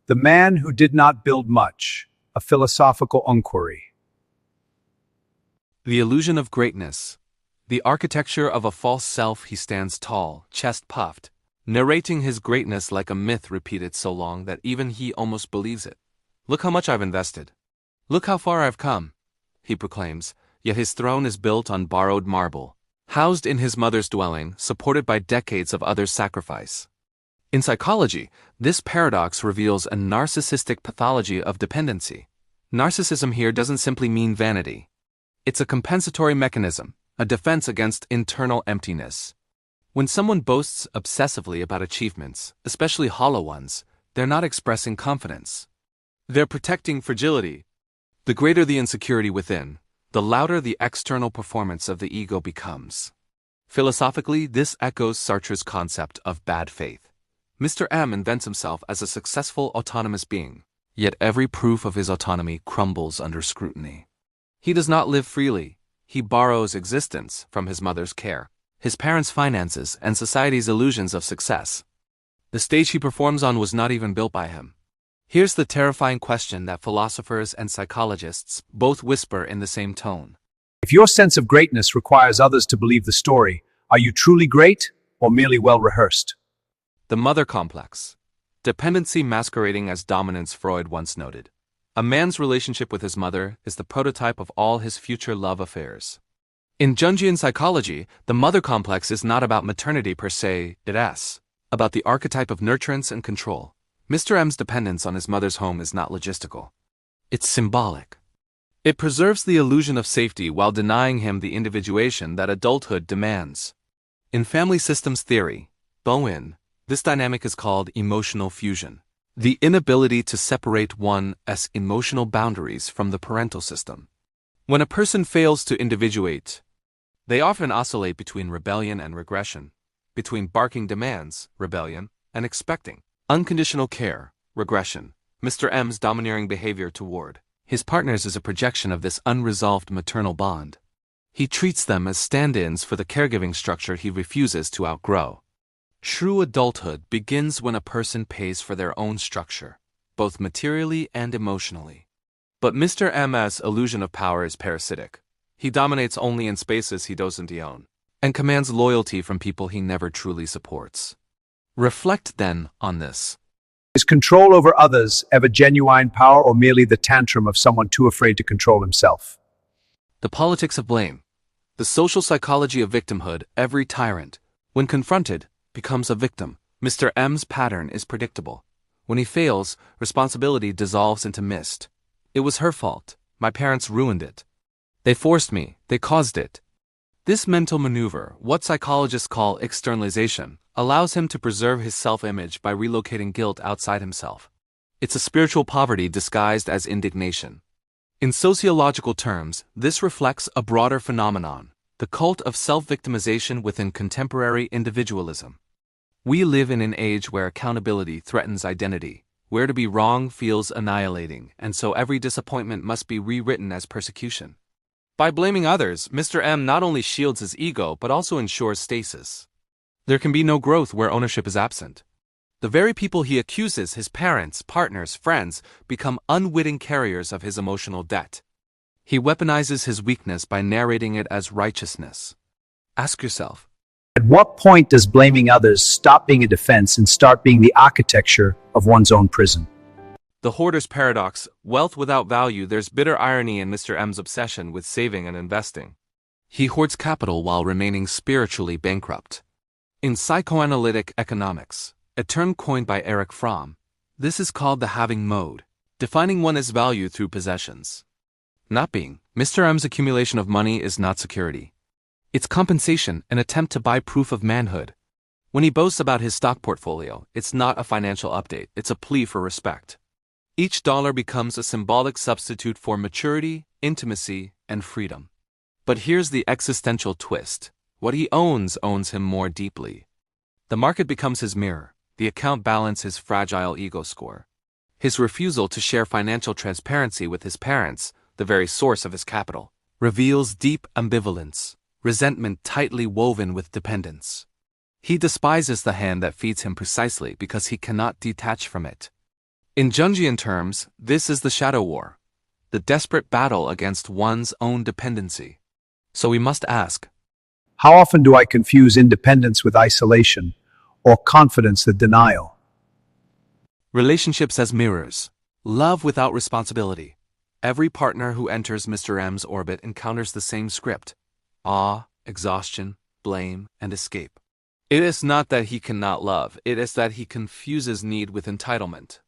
The Man Who Did Not Build Much, a Philosophical Inquiry. The illusion of greatness. The architecture of a false self. He stands tall, chest puffed, narrating his greatness like a myth repeated so long that even he almost believes it. Look how much I've invested. Look how far I've come, he proclaims, yet his throne is built on borrowed marble, housed in his mother's dwelling, supported by decades of others' sacrifice. In psychology, this paradox reveals a narcissistic pathology of dependency. Narcissism here doesn't simply mean vanity. It's a compensatory mechanism, a defense against internal emptiness. When someone boasts obsessively about achievements, especially hollow ones, they're not expressing confidence. They're protecting fragility. The greater the insecurity within, the louder the external performance of the ego becomes. Philosophically, this echoes Sartre's concept of bad faith. Mr. M invents himself as a successful autonomous being, yet every proof of his autonomy crumbles under scrutiny. He does not live freely. He borrows existence from his mother's care, his parents' finances, and society's illusions of success. The stage he performs on was not even built by him. Here's the terrifying question that philosophers and psychologists both whisper in the same tone. If your sense of greatness requires others to believe the story, are you truly great or merely well-rehearsed? The mother complex. Dependency masquerading as dominance. Freud once noted. A man's relationship with his mother is the prototype of all his future love affairs. In Jungian psychology, the mother complex is not about maternity per se, it's about the archetype of nurturance and control. Mr. M's dependence on his mother's home is not logistical. It's symbolic. It preserves the illusion of safety while denying him the individuation that adulthood demands. In family systems theory, Bowen, this dynamic is called emotional fusion, the inability to separate one's emotional boundaries from the parental system. When a person fails to individuate, they often oscillate between rebellion and regression, between barking demands, rebellion, and expecting unconditional care, regression. Mr. M's domineering behavior toward his partners is a projection of this unresolved maternal bond. He treats them as stand-ins for the caregiving structure he refuses to outgrow. True adulthood begins when a person pays for their own structure, both materially and emotionally. But Mr. M's illusion of power is parasitic. He dominates only in spaces he doesn't own, and commands loyalty from people he never truly supports. Reflect then on this. Is control over others ever genuine power or merely the tantrum of someone too afraid to control himself? The politics of blame. The social psychology of victimhood. Every tyrant, when confronted, becomes a victim. Mr. M's pattern is predictable. When he fails, responsibility dissolves into mist. It was her fault. My parents ruined it. They forced me. They caused it. This mental maneuver, what psychologists call externalization, allows him to preserve his self-image by relocating guilt outside himself. It's a spiritual poverty disguised as indignation. In sociological terms, this reflects a broader phenomenon, the cult of self-victimization within contemporary individualism. We live in an age where accountability threatens identity, where to be wrong feels annihilating, and so every disappointment must be rewritten as persecution. By blaming others, Mr. M not only shields his ego but also ensures stasis. There can be no growth where ownership is absent. The very people he accuses, his parents, partners, friends, become unwitting carriers of his emotional debt. He weaponizes his weakness by narrating it as righteousness. Ask yourself, at what point does blaming others stop being a defense and start being the architecture of one's own prison? The hoarder's paradox, wealth without value. There's bitter irony in Mr. M's obsession with saving and investing. He hoards capital while remaining spiritually bankrupt. In psychoanalytic economics, a term coined by Erich Fromm, this is called the having mode, defining one as value through possessions. Not being, Mr. M's accumulation of money is not security. It's compensation, an attempt to buy proof of manhood. When he boasts about his stock portfolio, it's not a financial update, it's a plea for respect. Each dollar becomes a symbolic substitute for maturity, intimacy, and freedom. But here's the existential twist. What he owns him more deeply. The market becomes his mirror, the account balance his fragile ego score. His refusal to share financial transparency with his parents, the very source of his capital, reveals deep ambivalence, resentment tightly woven with dependence. He despises the hand that feeds him precisely because he cannot detach from it. In Jungian terms, this is the shadow war, the desperate battle against one's own dependency. So we must ask, How often do I confuse independence with isolation, or confidence with denial? relationships as mirrors, love without responsibility. Every partner who enters Mr. M's orbit encounters the same script: awe, exhaustion, blame, and escape. It is not that he cannot love, it is that he confuses need with entitlement.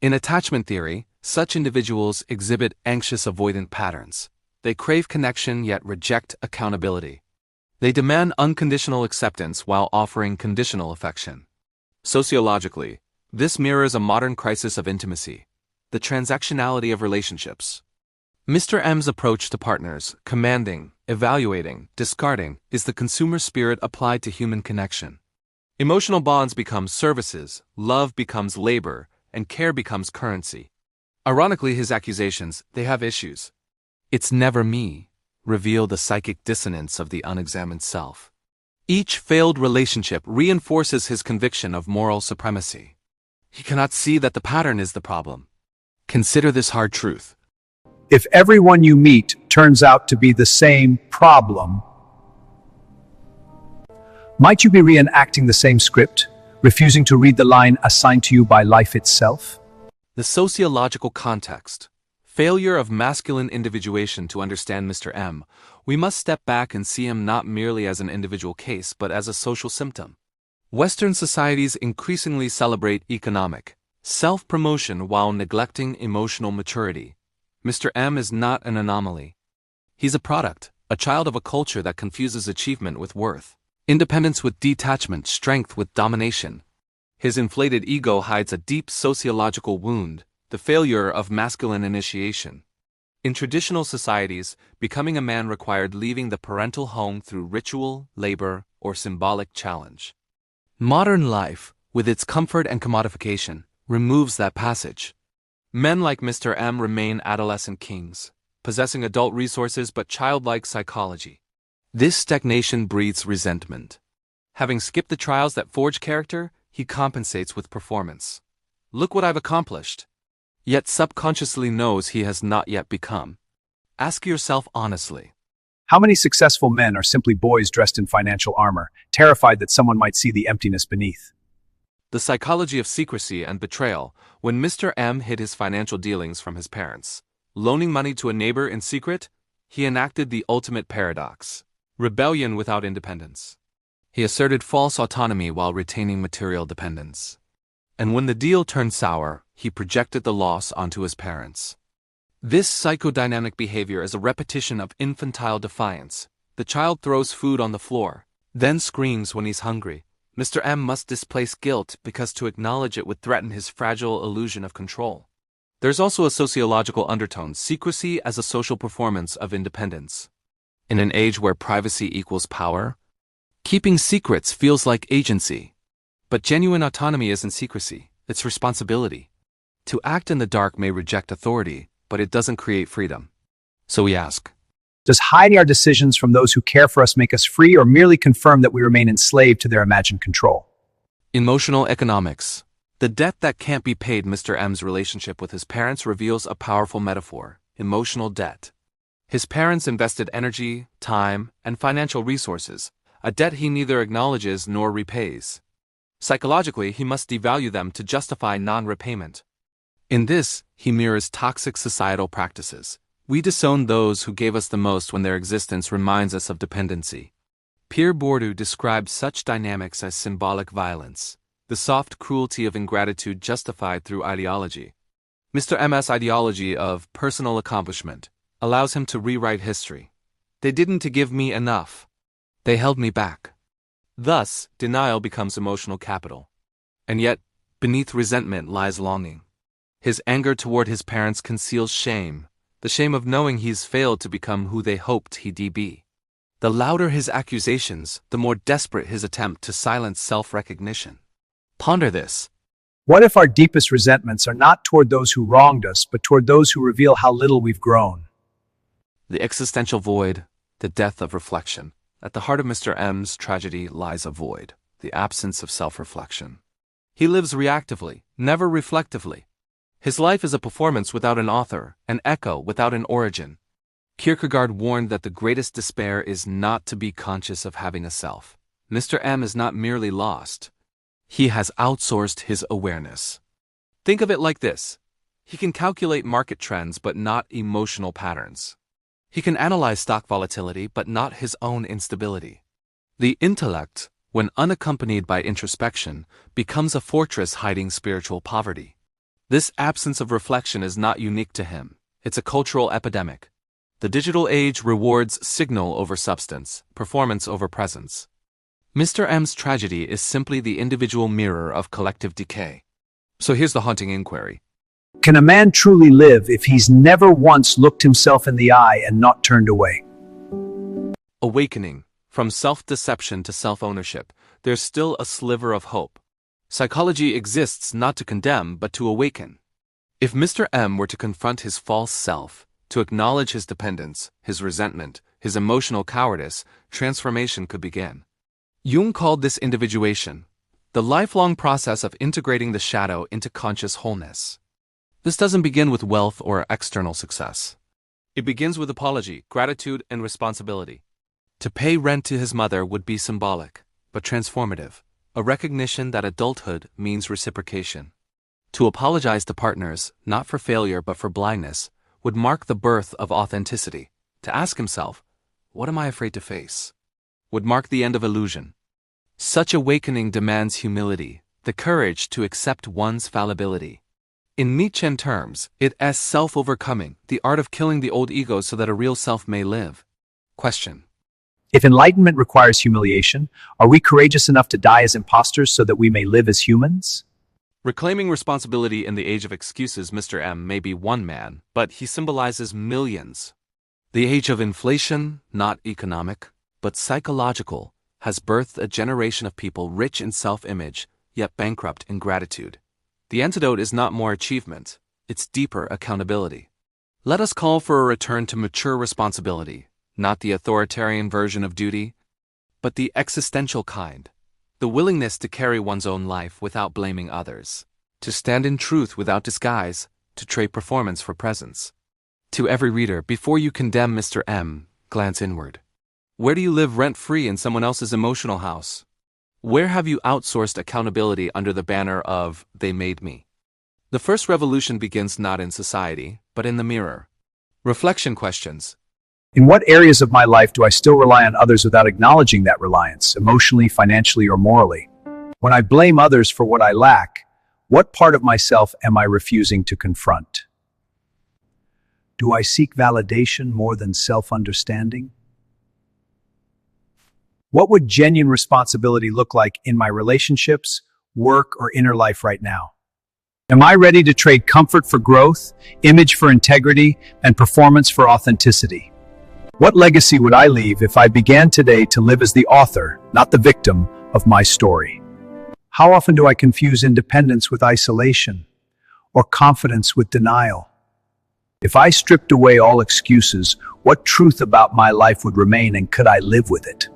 In attachment theory, such individuals exhibit anxious avoidant patterns. They crave connection yet reject accountability. They demand unconditional acceptance while offering conditional affection. Sociologically, this mirrors a modern crisis of intimacy, the transactionality of relationships. Mr. M's approach to partners, commanding, evaluating, discarding, is the consumer spirit applied to human connection. Emotional bonds become services, love becomes labor, and care becomes currency. Ironically, his accusations, "they have issues. It's never me," reveal the psychic dissonance of the unexamined self. Each failed relationship reinforces his conviction of moral supremacy. He cannot see that the pattern is the problem. Consider this hard truth. If everyone you meet turns out to be the same problem, might you be reenacting the same script, refusing to read the line assigned to you by life itself? The sociological context. Failure of masculine individuation to understand Mr. M. We must step back and see him not merely as an individual case but as a social symptom. Western societies increasingly celebrate economic self-promotion while neglecting emotional maturity. Mr. M is not an anomaly. He's a product, a child of a culture that confuses achievement with worth, independence with detachment, strength with domination. His inflated ego hides a deep sociological wound, the failure of masculine initiation. In traditional societies, becoming a man required leaving the parental home through ritual, labor, or symbolic challenge. Modern life, with its comfort and commodification, removes that passage. Men like Mr. M remain adolescent kings, possessing adult resources but childlike psychology. This stagnation breeds resentment. Having skipped the trials that forge character, he compensates with performance. Look what I've accomplished. Yet subconsciously knows he has not yet become. Ask yourself honestly. How many successful men are simply boys dressed in financial armor, terrified that someone might see the emptiness beneath? The psychology of secrecy and betrayal. When Mr. M hid his financial dealings from his parents, loaning money to a neighbor in secret, he enacted the ultimate paradox: rebellion without independence. He asserted false autonomy while retaining material dependence. And when the deal turned sour, he projected the loss onto his parents. This psychodynamic behavior is a repetition of infantile defiance. The child throws food on the floor, then screams when he's hungry. Mr. M must displace guilt because to acknowledge it would threaten his fragile illusion of control. There's also a sociological undertone: secrecy as a social performance of independence. In an age where privacy equals power, keeping secrets feels like agency. But genuine autonomy isn't secrecy, it's responsibility. To act in the dark may reject authority, but it doesn't create freedom. So we ask, Does hiding our decisions from those who care for us make us free, or merely confirm that we remain enslaved to their imagined control? emotional economics. The debt that can't be paid. Mr. M's relationship with his parents reveals a powerful metaphor: emotional debt. His parents invested energy, time, and financial resources, a debt he neither acknowledges nor repays. Psychologically, he must devalue them to justify non-repayment. In this, he mirrors toxic societal practices. We disown those who gave us the most when their existence reminds us of dependency. Pierre Bourdieu describes such dynamics as symbolic violence, the soft cruelty of ingratitude justified through ideology. Mr. M's ideology of personal accomplishment allows him to rewrite history. They didn't give me enough. They held me back. Thus, denial becomes emotional capital. And yet, beneath resentment lies longing. His anger toward his parents conceals shame, the shame of knowing he's failed to become who they hoped he'd be. The louder his accusations, the more desperate his attempt to silence self-recognition. Ponder this. What if our deepest resentments are not toward those who wronged us, but toward those who reveal how little we've grown? The existential void, the death of reflection. At the heart of Mr. M's tragedy lies a void, the absence of self-reflection. He lives reactively, never reflectively. His life is a performance without an author, an echo without an origin. Kierkegaard warned that the greatest despair is not to be conscious of having a self. Mr. M is not merely lost. He has outsourced his awareness. Think of it like this. He can calculate market trends but not emotional patterns. He can analyze stock volatility but not his own instability. The intellect, when unaccompanied by introspection, becomes a fortress hiding spiritual poverty. This absence of reflection is not unique to him. It's a cultural epidemic. The digital age rewards signal over substance, performance over presence. Mr. M's tragedy is simply the individual mirror of collective decay. So here's the haunting inquiry. Can a man truly live if he's never once looked himself in the eye and not turned away? Awakening. From self-deception to self-ownership, there's still a sliver of hope. Psychology exists not to condemn but to awaken. If Mr. M were to confront his false self, to acknowledge his dependence, his resentment, his emotional cowardice, transformation could begin. Jung called this individuation, the lifelong process of integrating the shadow into conscious wholeness. This doesn't begin with wealth or external success. It begins with apology, gratitude, and responsibility. To pay rent to his mother would be symbolic, but transformative, a recognition that adulthood means reciprocation. To apologize to partners, not for failure but for blindness, would mark the birth of authenticity. To ask himself, what am I afraid to face? Would mark the end of illusion. Such awakening demands humility, the courage to accept one's fallibility. In Nietzschean terms, it is self-overcoming, the art of killing the old ego so that a real self may live. Question. If enlightenment requires humiliation, are we courageous enough to die as imposters so that we may live as humans? Reclaiming responsibility in the age of excuses, Mr. M may be one man, but he symbolizes millions. The age of inflation, not economic, but psychological, has birthed a generation of people rich in self-image, yet bankrupt in gratitude. The antidote is not more achievement, it's deeper accountability. Let us call for a return to mature responsibility, not the authoritarian version of duty, but the existential kind. The willingness to carry one's own life without blaming others, to stand in truth without disguise, to trade performance for presence. To every reader, before you condemn Mr. M, glance inward. Where do you live rent-free in someone else's emotional house? Where have you outsourced accountability under the banner of, "They made me"? The first revolution begins not in society, but in the mirror. Reflection questions. In what areas of my life do I still rely on others without acknowledging that reliance, emotionally, financially, or morally? When I blame others for what I lack, what part of myself am I refusing to confront? Do I seek validation more than self-understanding? What would genuine responsibility look like in my relationships, work, or inner life right now? Am I ready to trade comfort for growth, image for integrity, and performance for authenticity? What legacy would I leave if I began today to live as the author, not the victim, of my story? How often do I confuse independence with isolation, or confidence with denial? If I stripped away all excuses, what truth about my life would remain, and could I live with it?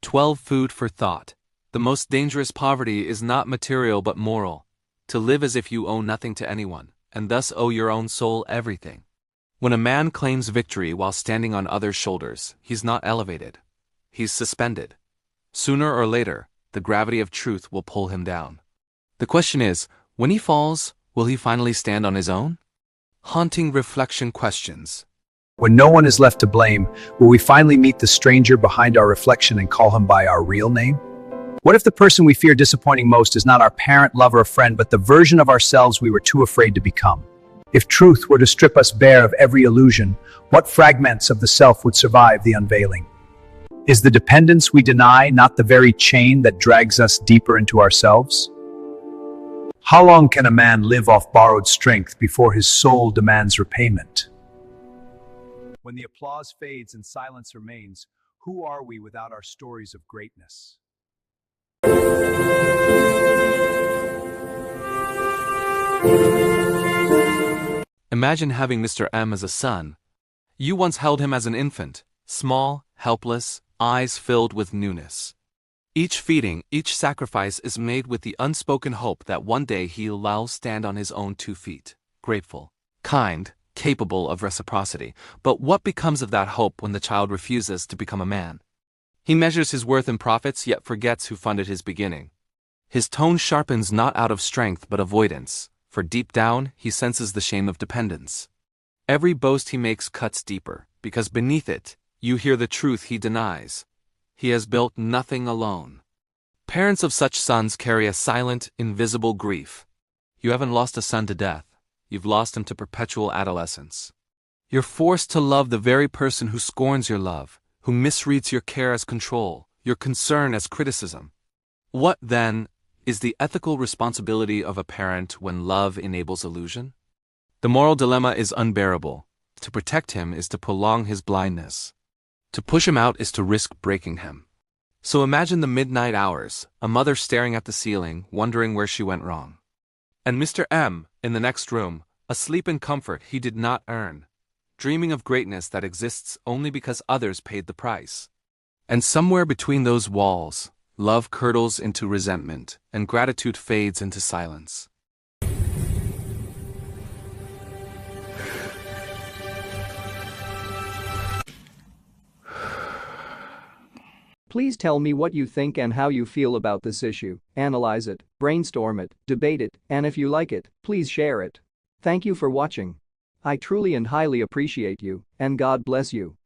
12 Food for thought. The most dangerous poverty is not material but moral. To live as if you owe nothing to anyone, and thus owe your own soul everything. When a man claims victory while standing on others' shoulders, he's not elevated. He's suspended. Sooner or later, the gravity of truth will pull him down. The question is, when he falls, will he finally stand on his own? Haunting reflection questions. When no one is left to blame, will we finally meet the stranger behind our reflection and call him by our real name? What if the person we fear disappointing most is not our parent, lover, or friend, but the version of ourselves we were too afraid to become? If truth were to strip us bare of every illusion, what fragments of the self would survive the unveiling? Is the dependence we deny not the very chain that drags us deeper into ourselves? How long can a man live off borrowed strength before his soul demands repayment? When the applause fades and silence remains, who are we without our stories of greatness? Imagine having Mr. M as a son. You once held him as an infant, small, helpless, eyes filled with newness. Each feeding, each sacrifice is made with the unspoken hope that one day he'll stand on his own 2 feet, grateful, kind, capable of reciprocity. But what becomes of that hope when the child refuses to become a man? He measures his worth in profits yet forgets who funded his beginning. His tone sharpens not out of strength but avoidance, for deep down he senses the shame of dependence. Every boast he makes cuts deeper, because beneath it, you hear the truth he denies. He has built nothing alone. Parents of such sons carry a silent, invisible grief. You haven't lost a son to death, you've lost him to perpetual adolescence. You're forced to love the very person who scorns your love, who misreads your care as control, your concern as criticism. What, then, is the ethical responsibility of a parent when love enables illusion? The moral dilemma is unbearable. To protect him is to prolong his blindness. To push him out is to risk breaking him. So imagine the midnight hours, a mother staring at the ceiling, wondering where she went wrong. And Mr. M, in the next room, asleep in comfort he did not earn, dreaming of greatness that exists only because others paid the price. And somewhere between those walls, love curdles into resentment, and gratitude fades into silence. Please tell me what you think and how you feel about this issue. Analyze it, brainstorm it, debate it, and if you like it, please share it. Thank you for watching. I truly and highly appreciate you, and God bless you.